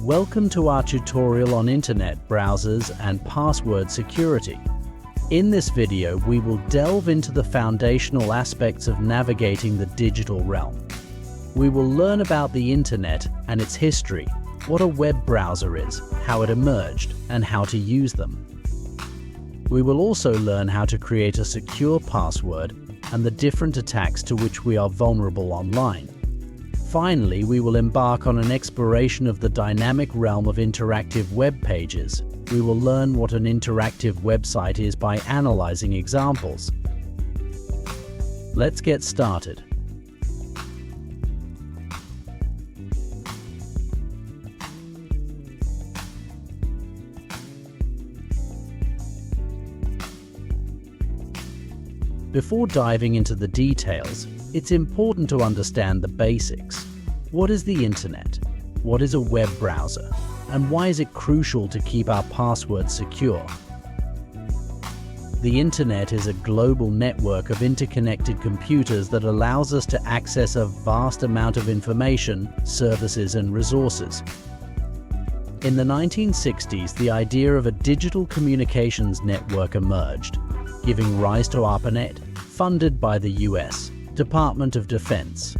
Welcome to our tutorial on internet browsers and password security. In this video, we will delve into the foundational aspects of navigating the digital realm. We will learn about the internet and its history, what a web browser is, how it emerged, and how to use them. We will also learn how to create a secure password and the different attacks to which we are vulnerable online. Finally, we will embark on an exploration of the dynamic realm of interactive web pages. We will learn what an interactive website is by analyzing examples. Let's get started. Before diving into the details, it's important to understand the basics. What is the internet? What is a web browser? And why is it crucial to keep our passwords secure? The internet is a global network of interconnected computers that allows us to access a vast amount of information, services, and resources. In the 1960s, the idea of a digital communications network emerged, giving rise to ARPANET, funded by the US Department of Defense.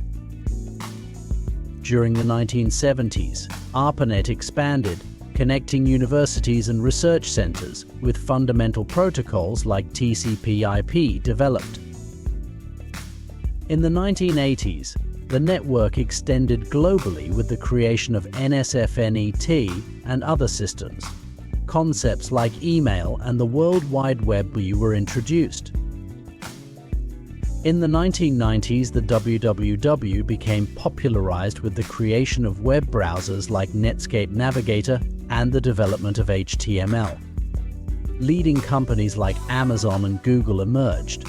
During the 1970s, ARPANET expanded, connecting universities and research centers, with fundamental protocols like TCP/IP developed. In the 1980s, the network extended globally with the creation of NSFNET and other systems. Concepts like email and the World Wide Web were introduced. In the 1990s, the www became popularized with the creation of web browsers like Netscape Navigator and the development of HTML. Leading companies like Amazon and Google emerged.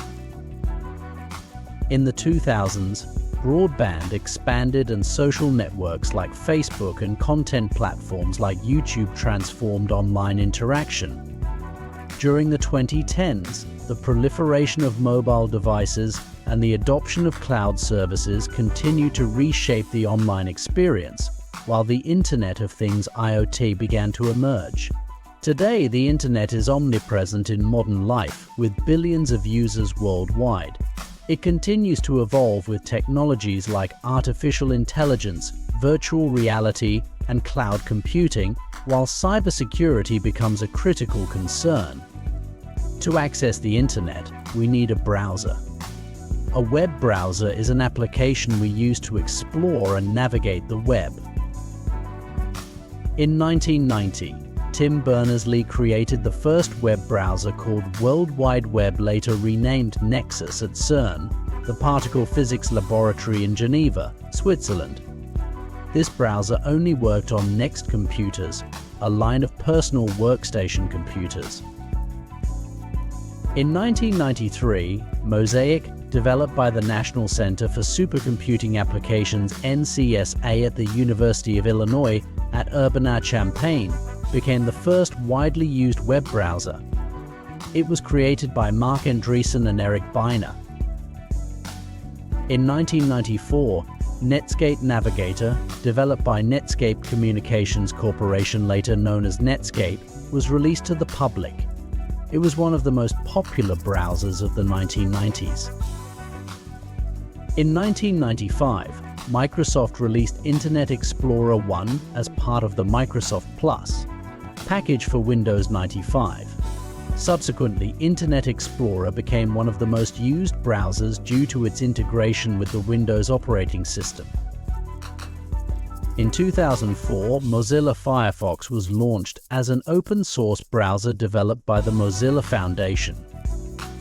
In the 2000s, broadband expanded and social networks like Facebook and content platforms like YouTube transformed online interaction. During the 2010s, the proliferation of mobile devices and the adoption of cloud services continued to reshape the online experience, while the Internet of Things (IoT) began to emerge. Today, the Internet is omnipresent in modern life, with billions of users worldwide. It continues to evolve with technologies like artificial intelligence, virtual reality, and cloud computing, while cybersecurity becomes a critical concern. To access the internet, we need a browser. A web browser is an application we use to explore and navigate the web. In 1990, Tim Berners-Lee created the first web browser called World Wide Web, later renamed Nexus, at CERN, the particle physics laboratory in Geneva, Switzerland. This browser only worked on Next computers, a line of personal workstation computers. In 1993, Mosaic, developed by the National Center for Supercomputing Applications (NCSA) at the University of Illinois at Urbana-Champaign, became the first widely used web browser. It was created by Mark Andreessen and Eric Beiner. In 1994, Netscape Navigator, developed by Netscape Communications Corporation, later known as Netscape, was released to the public. It was one of the most popular browsers of the 1990s. In 1995, Microsoft released Internet Explorer 1 as part of the Microsoft Plus package for Windows 95. Subsequently, Internet Explorer became one of the most used browsers due to its integration with the Windows operating system. In 2004, Mozilla Firefox was launched as an open-source browser developed by the Mozilla Foundation.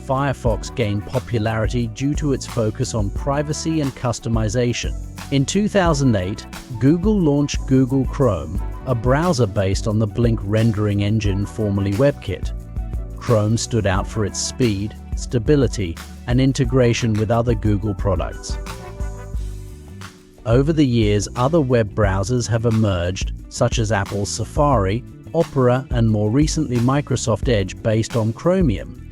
Firefox gained popularity due to its focus on privacy and customization. In 2008, Google launched Google Chrome, a browser based on the Blink rendering engine, formerly WebKit. Chrome stood out for its speed, stability, and integration with other Google products. Over the years, other web browsers have emerged, such as Apple's Safari, Opera, and more recently Microsoft Edge based on Chromium.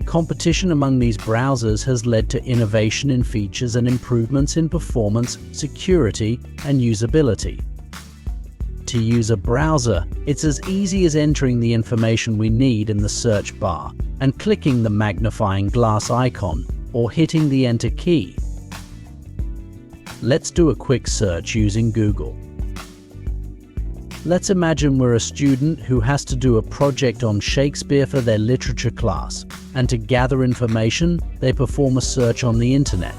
Competition among these browsers has led to innovation in features and improvements in performance, security, and usability. to use a browser, it's as easy as entering the information we need in the search bar and clicking the magnifying glass icon or hitting the Enter key. Let's do a quick search using Google. Let's imagine we're a student who has to do a project on Shakespeare for their literature class, and to gather information, they perform a search on the internet.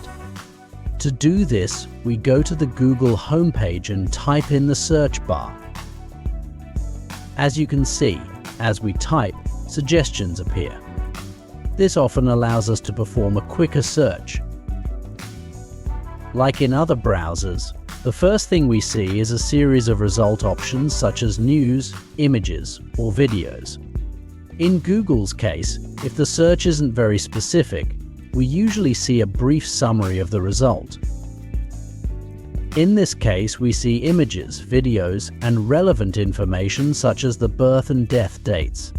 To do this, we go to the Google homepage and type in the search bar. As you can see, as we type, suggestions appear. This often allows us to perform a quicker search. Like in other browsers, the first thing we see is a series of result options such as news, images, or videos. In Google's case, if the search isn't very specific, we usually see a brief summary of the result. In this case, we see images, videos, and relevant information such as the birth and death dates.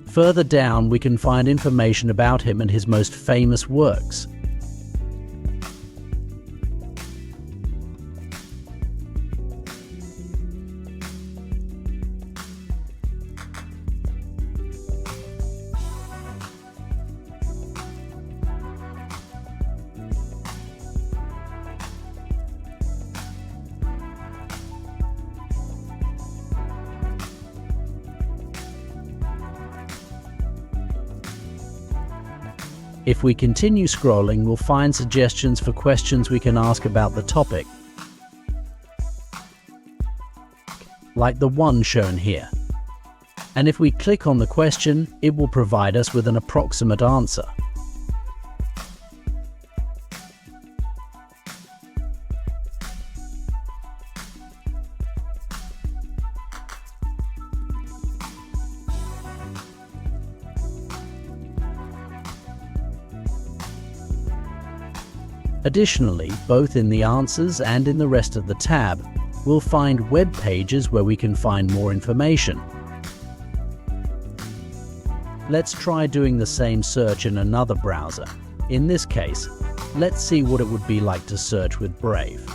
Further down, we can find information about him and his most famous works. If we continue scrolling, we'll find suggestions for questions we can ask about the topic, like the one shown here. And if we click on the question, it will provide us with an approximate answer. Additionally, both in the answers and in the rest of the tab, we'll find web pages where we can find more information. Let's try doing the same search in another browser. In this case, let's see what it would be like to search with Brave.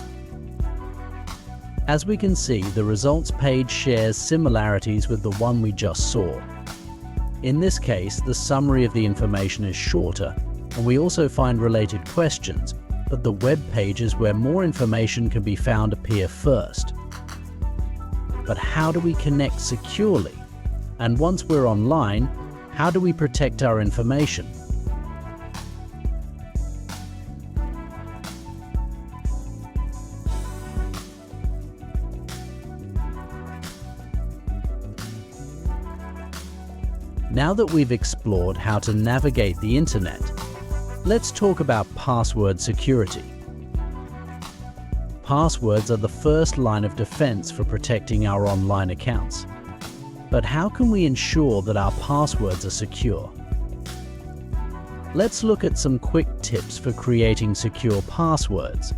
As we can see, the results page shares similarities with the one we just saw. In this case, the summary of the information is shorter, and we also find related questions, but the web pages where more information can be found appear first. But how do we connect securely? And once we're online, how do we protect our information? Now that we've explored how to navigate the internet, let's talk about password security. Passwords are the first line of defense for protecting our online accounts. But how can we ensure that our passwords are secure? Let's look at some quick tips for creating secure passwords.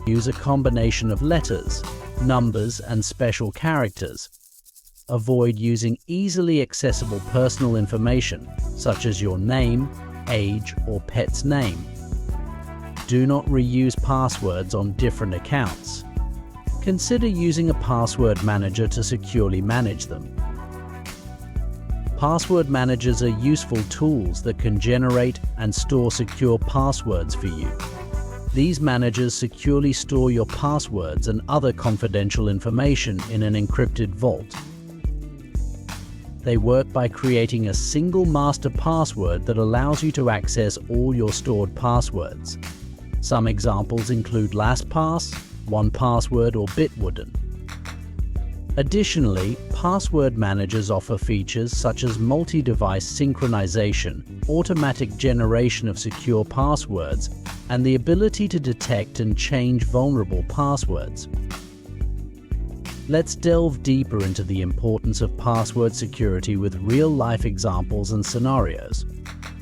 Use a combination of letters, numbers, and special characters. Avoid using easily accessible personal information, such as your name, age, or pet's name. Do not reuse passwords on different accounts. Consider using a password manager to securely manage them. Password managers are useful tools that can generate and store secure passwords for you. These managers securely store your passwords and other confidential information in an encrypted vault. They work by creating a single master password that allows you to access all your stored passwords. Some examples include LastPass, 1Password, or Bitwarden. Additionally, password managers offer features such as multi-device synchronization, automatic generation of secure passwords, and the ability to detect and change vulnerable passwords. Let's delve deeper into the importance of password security with real-life examples and scenarios.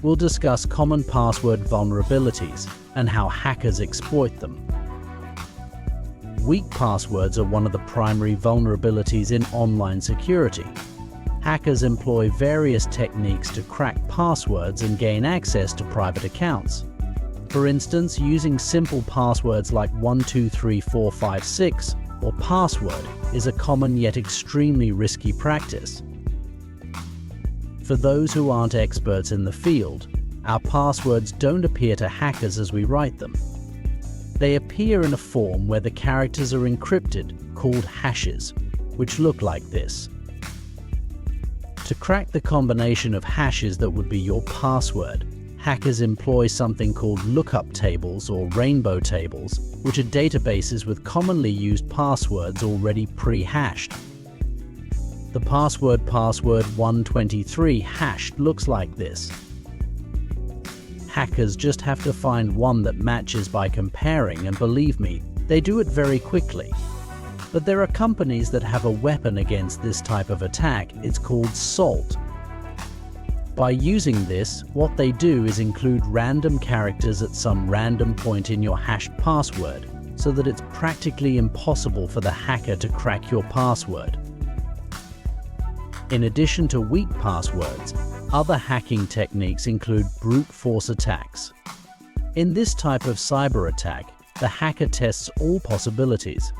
We'll discuss common password vulnerabilities and how hackers exploit them. Weak passwords are one of the primary vulnerabilities in online security. Hackers employ various techniques to crack passwords and gain access to private accounts. For instance, using simple passwords like 123456 or password is a common yet extremely risky practice. For those who aren't experts in the field, our passwords don't appear to hackers as we write them. They appear in a form where the characters are encrypted, called hashes, which look like this. To crack the combination of hashes that would be your password, hackers employ something called lookup tables or rainbow tables, which are databases with commonly used passwords already pre-hashed. The password 123 hashed looks like this. Hackers just have to find one that matches by comparing, and believe me, they do it very quickly. But there are companies that have a weapon against this type of attack. It's called SALT. By using this, what they do is include random characters at some random point in your hashed password, so that it's practically impossible for the hacker to crack your password. In addition to weak passwords, other hacking techniques include brute force attacks. In this type of cyber attack, the hacker tests all possibilities.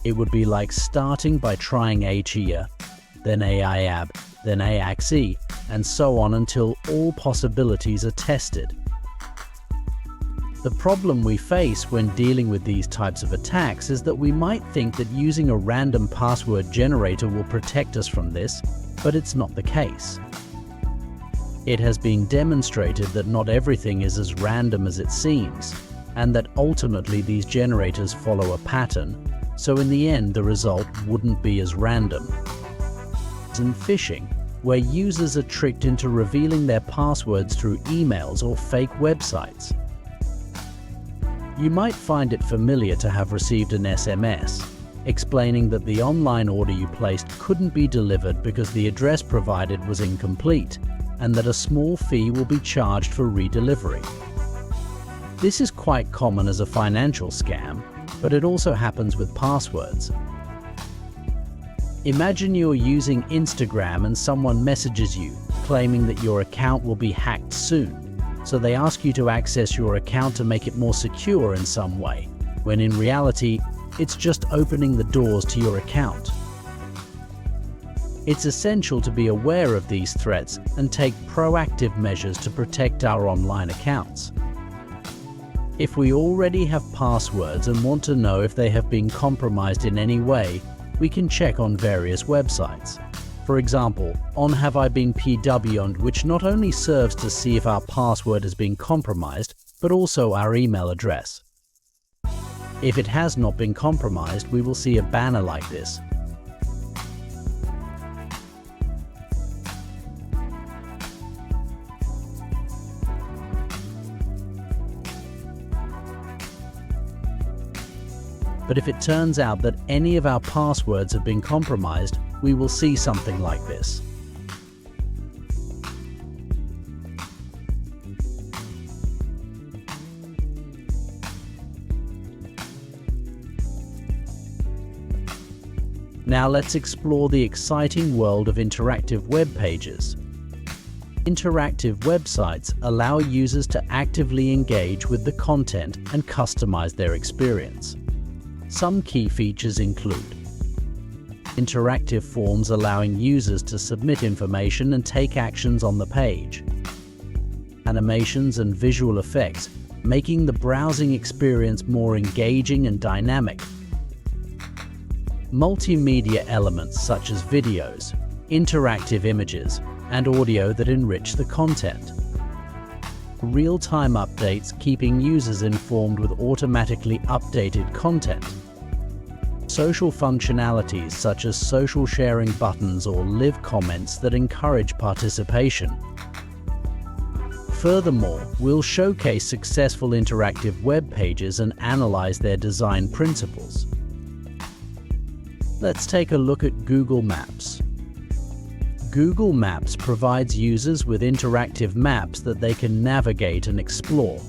It would be like starting by trying HIA, then AIAB, then AXE, and so on until all possibilities are tested. The problem we face when dealing with these types of attacks is that we might think that using a random password generator will protect us from this, but it's not the case. It has been demonstrated that not everything is as random as it seems, and that ultimately these generators follow a pattern, so in the end the result wouldn't be as random. In phishing, where users are tricked into revealing their passwords through emails or fake websites. You might find it familiar to have received an SMS explaining that the online order you placed couldn't be delivered because the address provided was incomplete, and that a small fee will be charged for redelivery. This is quite common as a financial scam, but it also happens with passwords. Imagine you're using Instagram and someone messages you, claiming that your account will be hacked soon. So they ask you to access your account to make it more secure in some way, when in reality, it's just opening the doors to your account. It's essential to be aware of these threats and take proactive measures to protect our online accounts. If we already have passwords and want to know if they have been compromised in any way, we can check on various websites. For example, on Have I Been PW'd, which not only serves to see if our password has been compromised, but also our email address. If it has not been compromised, we will see a banner like this. But if it turns out that any of our passwords have been compromised, we will see something like this. Now let's explore the exciting world of interactive web pages. Interactive websites allow users to actively engage with the content and customize their experience. Some key features include interactive forms allowing users to submit information and take actions on the page, animations and visual effects, making the browsing experience more engaging and dynamic, multimedia elements such as videos, interactive images, and audio that enrich the content, real-time updates keeping users informed with automatically updated content, social functionalities such as social sharing buttons or live comments that encourage participation. Furthermore, we'll showcase successful interactive web pages and analyze their design principles. Let's take a look at Google Maps. Google Maps provides users with interactive maps that they can navigate and explore.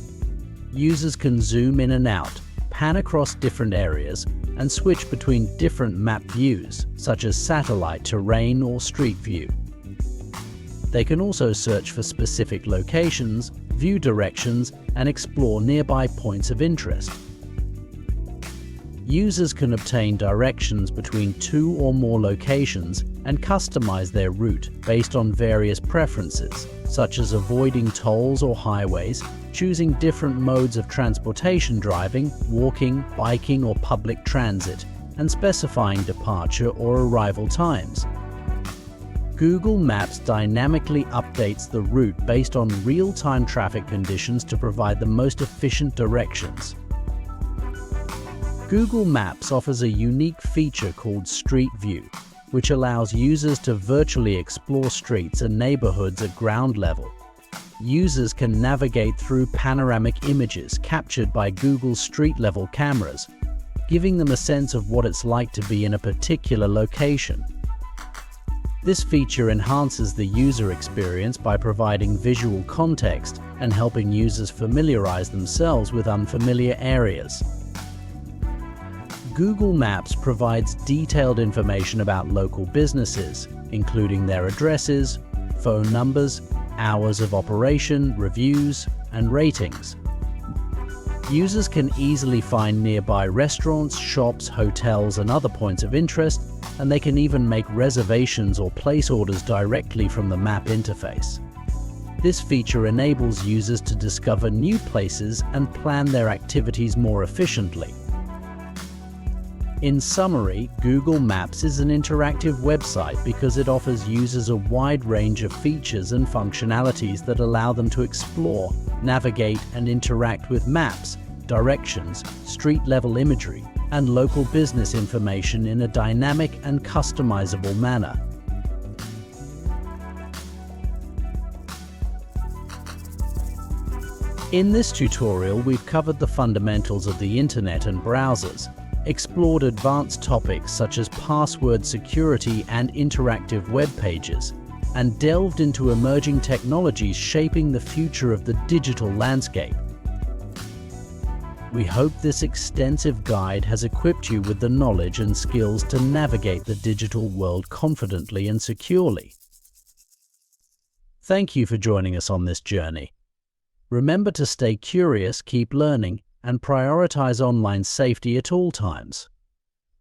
Users can zoom in and out, pan across different areas, and switch between different map views, such as satellite, terrain, or street view. They can also search for specific locations, view directions, and explore nearby points of interest. Users can obtain directions between 2 or more locations and customize their route based on various preferences, such as avoiding tolls or highways, choosing different modes of transportation, driving, walking, biking, or public transit, and specifying departure or arrival times. Google Maps dynamically updates the route based on real-time traffic conditions to provide the most efficient directions. Google Maps offers a unique feature called Street View, which allows users to virtually explore streets and neighborhoods at ground level. Users can navigate through panoramic images captured by Google's street-level cameras, giving them a sense of what it's like to be in a particular location. This feature enhances the user experience by providing visual context and helping users familiarize themselves with unfamiliar areas. Google Maps provides detailed information about local businesses, including their addresses, phone numbers, hours of operation, reviews, and ratings. Users can easily find nearby restaurants, shops, hotels, and other points of interest, and they can even make reservations or place orders directly from the map interface. This feature enables users to discover new places and plan their activities more efficiently. In summary, Google Maps is an interactive website because it offers users a wide range of features and functionalities that allow them to explore, navigate, and interact with maps, directions, street-level imagery, and local business information in a dynamic and customizable manner. In this tutorial, we've covered the fundamentals of the Internet and browsers, explored advanced topics such as password security and interactive web pages, and delved into emerging technologies shaping the future of the digital landscape. We hope this extensive guide has equipped you with the knowledge and skills to navigate the digital world confidently and securely. Thank you for joining us on this journey. Remember to stay curious, keep learning, and prioritize online safety at all times.